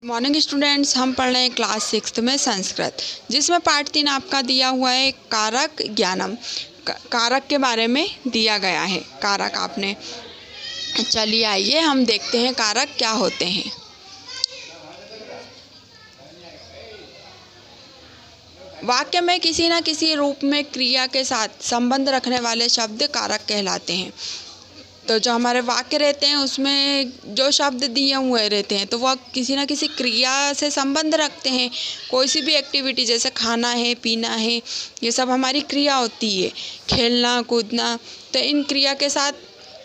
Morning students, हम पढ़ रहे हैं क्लास 6 में संस्कृत, जिसमें पार्ट 3 आपका दिया हुआ है कारक ज्ञानम। कारक के बारे में दिया गया है। कारक आपने, चलिए आइए हम देखते हैं कारक क्या होते हैं। वाक्य में किसी न किसी रूप में क्रिया के साथ संबंध रखने वाले शब्द कारक कहलाते हैं। तो जो हमारे वाक्य रहते हैं उसमें जो शब्द दिए हुए रहते हैं तो वह किसी न किसी क्रिया से संबंध रखते हैं। कोई सी भी एक्टिविटी जैसे खाना है, पीना है, ये सब हमारी क्रिया होती है। खेलना, कूदना, तो इन क्रिया के साथ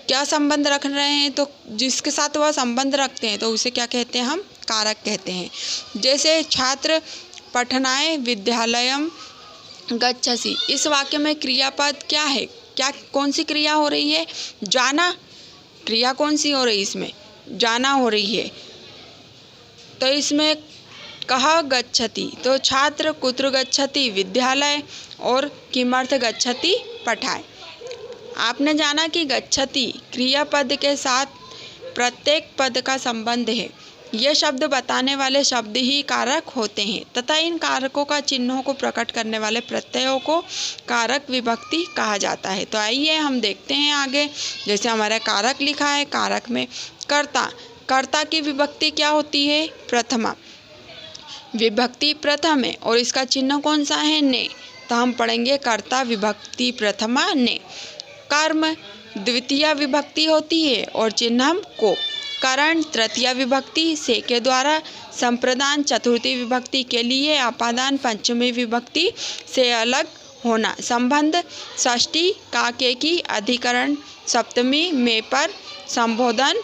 क्या संबंध रख रहे हैं, तो जिसके साथ वह संबंध रखते हैं तो उसे क्या कहते हैं, हम कारक कहते हैं। जैसे छात्र पठनाय विद्यालयम गच्छसि, इस वाक्य में क्रियापद क्या है, कौन सी क्रिया हो रही है, जाना। क्रिया कौन सी हो रही है, इसमें जाना हो रही है। तो इसमें कहा गच्छति, तो छात्र कुत्र गच्छति विद्यालय और किमर्थ गच्छति पठाय। आपने जाना कि गच्छति क्रियापद के साथ प्रत्येक पद का संबंध है। ये शब्द बताने वाले शब्द ही कारक होते हैं तथा इन कारकों का चिन्हों को प्रकट करने वाले प्रत्ययों को कारक विभक्ति कहा जाता है। तो आइए हम देखते हैं आगे। जैसे हमारा कारक लिखा है, कारक में कर्ता, कर्ता की विभक्ति क्या होती है, प्रथमा। विभक्ति प्रथम है और इसका चिन्ह कौन सा है, ने। तो हम पढ़ेंगे कर्ता विभक्ति प्रथमा ने। कर्म द्वितीय विभक्ति होती है और चिन्ह हम को। करण तृतीय विभक्ति से के द्वारा। संप्रदान चतुर्थी विभक्ति के लिए। अपादान पंचमी विभक्ति से अलग होना। संबंध षष्ठी काके की। अधिकरण सप्तमी में पर। संबोधन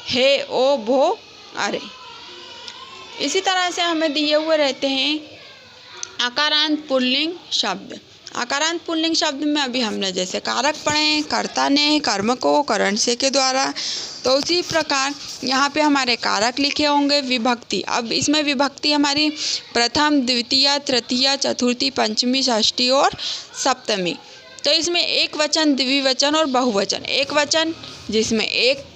हे ओ भो अरे। इसी तरह से हमें दिए हुए रहते हैं आकारांत पुल्लिंग शब्द। आकारांत पुल्लिंग शब्द में अभी हमने जैसे कारक पढ़े, कर्ता ने, कर्म को, करण से के द्वारा, तो उसी प्रकार यहाँ पे हमारे कारक लिखे होंगे। विभक्ति, अब इसमें विभक्ति हमारी प्रथम, द्वितीय, तृतीय, चतुर्थी, पंचमी, षष्ठी और सप्तमी। तो इसमें एक वचन, द्विवचन और बहुवचन। एक वचन जिसमें एक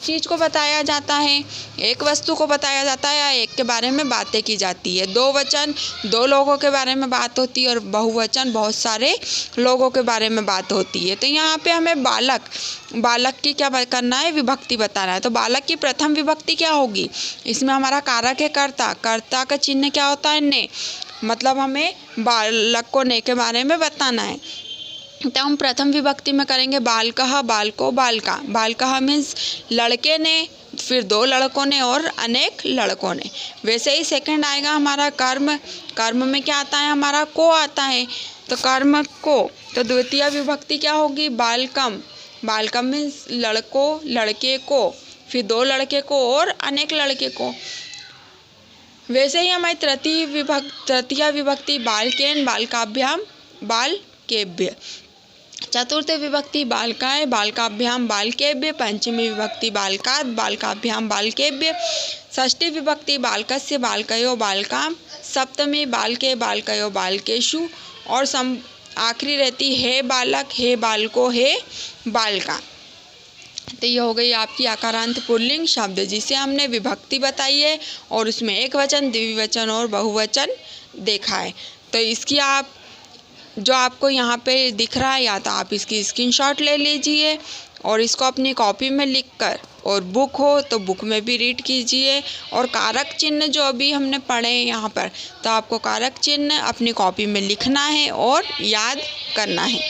चीज़ को बताया जाता है, एक वस्तु को बताया जाता है या एक के बारे में बातें की जाती है। दो वचन दो लोगों के बारे में बात होती है और बहुवचन बहुत सारे लोगों के बारे में बात होती है। तो यहाँ पे हमें बालक की क्या करना है, विभक्ति बताना है। तो बालक की प्रथम विभक्ति क्या होगी, इसमें हमारा कारक है कर्ता। कर्ता का चिन्ह क्या होता है, ने। मतलब हमें बालक को ने के बारे में बताना है। तो हम प्रथम विभक्ति में करेंगे बालकः, बालको, बालका। बालकः मीन्स लड़के ने, फिर दो लड़कों ने और अनेक लड़कों ने। वैसे ही सेकंड आएगा हमारा कर्म। कर्म में क्या आता है, हमारा को आता है, तो कर्म को। तो द्वितीय विभक्ति क्या होगी, बालकम। बालकम मीन्स लड़को, लड़के को, फिर दो लड़के को और अनेक लड़के को। वैसे ही हमारी तृतीय विभक्ति बालकेन, बालकाभ्याम, बालकेभ्य। चतुर्थ विभक्ति बालकाय, बालकाभ्याम, बालकेभ्य। पंचमी विभक्ति बालकात्, बालकाभ्याम, बालकेभ्य। षष्ठी विभक्ति बालकस्य, बालकयो, बालकाम। सप्तमी बालके, बालकयो, बालकेषु। और आखिरी रहती है बालक, हे बालको, हे बालका। तो ये हो गई आपकी आकारांत पुल्लिंग शब्द, जिसे हमने विभक्ति बताई है और उसमें एक वचन, द्विवचन और बहुवचन देखा है। तो इसकी आप जो आपको यहाँ पे दिख रहा है, या तो आप इसकी स्क्रीनशॉट ले लीजिए और इसको अपनी कॉपी में लिखकर, और बुक हो तो बुक में भी रीड कीजिए। और कारक चिन्ह जो अभी हमने पढ़े हैं यहाँ पर, तो आपको कारक चिन्ह अपनी कॉपी में लिखना है और याद करना है।